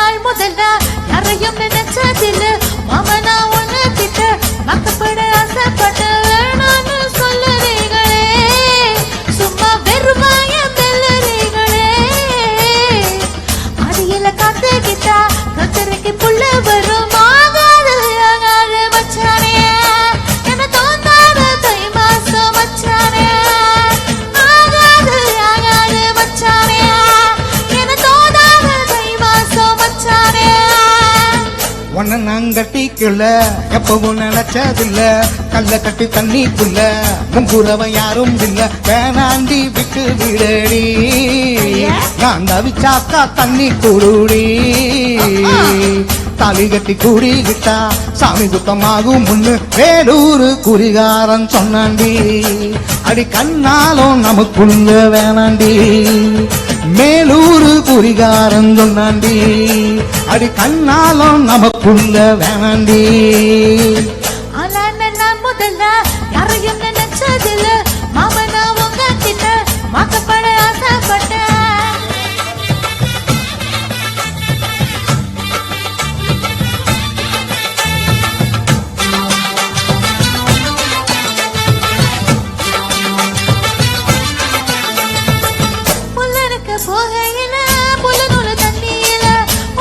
நாள் முதல்ல யாரையும் நினைச்சதில்ல மாமனா ஒண்ணு திட்ட வாக்கப்பட ஆசைப்பட்ட வேணான்னு சொல்லுறீங்களே சும்மா வெறுமாய மெல்லுறீங்களே அடியில காத்துக்கிட்டா கத்தரைக்கு புள்ள வரும் ஆகாது ஆகாது மச்சானே என்ன தோந்தாத தை மாசம் மச்சானே ஆகாது ஆகாது மச்சானே என்ன தோந்தாத தை மாசம் மச்சானே உன்னை நான் கட்டிக்குள்ள எப்பவும் நினைச்சதில்ல கல்ல கட்டி தண்ணிக்குள்ள முங்குறவன் யாரும் இல்ல வேணாண்டி விட்டு விடடி நான் தவிச்சாக்கா தண்ணி குடுடி தாலி கட்டி கூடிக்கிட்டா சாமி குத்தமாகும் முன்னு வேலூரு குறிகாரன் சொன்னாண்டி அடி கண்ணாலும் நமக்குள்ள வேணாண்டி மேலூரு குறிகாரன் சொன்னாண்டி அடி கண்ணாலும் நமக்குள்ள வேணாண்டி முதல்ல யாரையும் நினைச்சதில்ல மாமனா உங்க கிட்ட வாக்கப்பட ஆசைப்பட்டேன் புல்லனுக்கு போகையில புல்லனூல தண்ணியில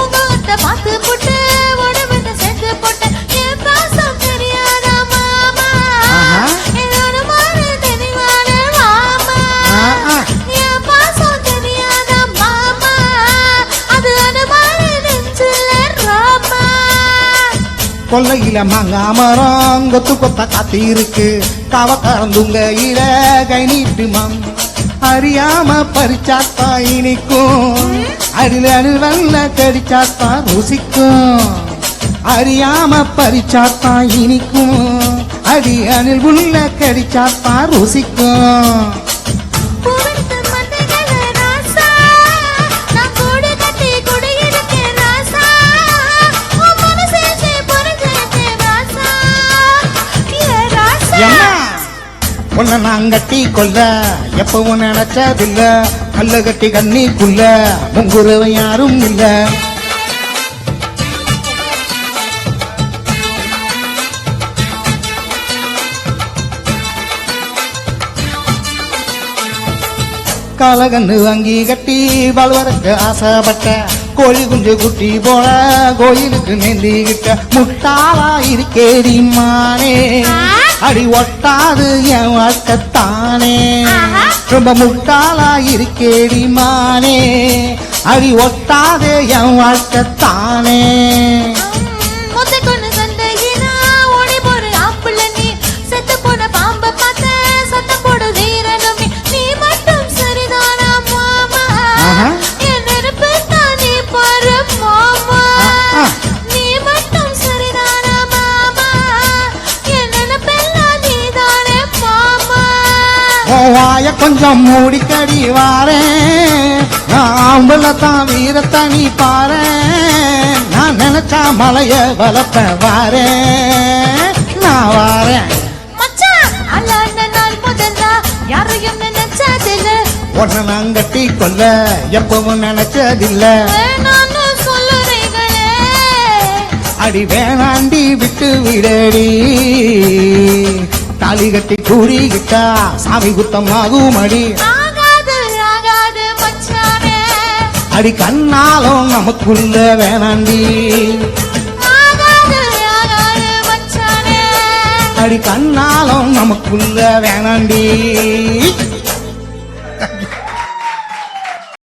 உங்க பார்த்து போட்டு உடம்புன்னு சேர்த்து போட்டு என் பாசம் தெரியாதா மாமா என்னோட மாறு தெளிவான மாமா என் பாசம் தெரியாதா மாமா அது அனுமாறு நெஞ்சில ராமா கொல்லையில மாங்காய் மரம் கொத்து கொத்த காத்து இருக்கு காவ கறந்துங்க இட கை நீட்டு மாமா அறியாம பறிச்சாத்தா இனிக்கும் அடில அணில் வெள்ள கடிச்சாத்தா ருசிக்கும் அறியாம பறிச்சாத்தா இனிக்கும் அடி அணில் உள்ள கடிச்சாத்தா ருசிக்கும் பூவெடுத்து மண்ணுகள ராசா நான் கூடு கட்டி குடியிருக்கேன் ராசா உன் மனசேச்சே புரிஞ்சுட்டேன் ராசா ஏ ராசா உன்னை நான் கட்டி கொள்ள எப்பவும் நினைச்சதில்ல கல்ல கட்டி கண்ணிக்குள்ள முங்குறவன் யாரும் இல்ல காலகண்ணு வாங்கி கட்டி வாழ்வதற்கு ஆசைப்பட்ட கோழி குஞ்சு குட்டி போல கோயிலுக்கு நேந்திக்கிட்ட முட்டாளா இருக்கேடி மானே அடி ஒட்டாது என் வாழ்க்கத்தானே ரொம்ப முட்டாளா இருக்கேடி மானே அடி ஒட்டாதே என் வாழ்க்கத்தானே மொத்த கொண்டு சண்டையினா ஓடி போற ஆப்பிள்ள நீ செத்து போன பாம்ப பார்த்த சத்தம் போடு வீரனுமே நீ மட்டும் சரிதானா மாமா என் நெருப்பு தானே பாரு மாமா நீ மட்டும் சரிதானா மாமா என் நினைப்பெல்லாம் நீதானே மாமா வாய கொஞ்சம் மூடிக்கடி வாரேன் ஆம்பளத்தான் வீரத்தனி பாரேன் நான் நினைச்சா மலைய வளர்ப்ப வாரேன் நான் வாரேன் மச்சான் அல்லாத நாள் முதல்ல யாரையும் நினைச்சதில்ல உன்னை நான் கட்டி கொள்ள எப்பவும் நினைச்சதில்ல வேணான்னு சொல்லுறீங்களே அடி வேணாண்டி விட்டு விடடி தாலி கட்டி கூடிக்கிட்டா சாமி குத்தமாகும் அடி ஆகாது ஆகாது மச்சானே அடி கண்ணாலும் நமக்குள்ள வேணாண்டி ஆகாது ஆகாது மச்சானே அடி கண்ணாலும் நமக்குள்ள வேணாண்டி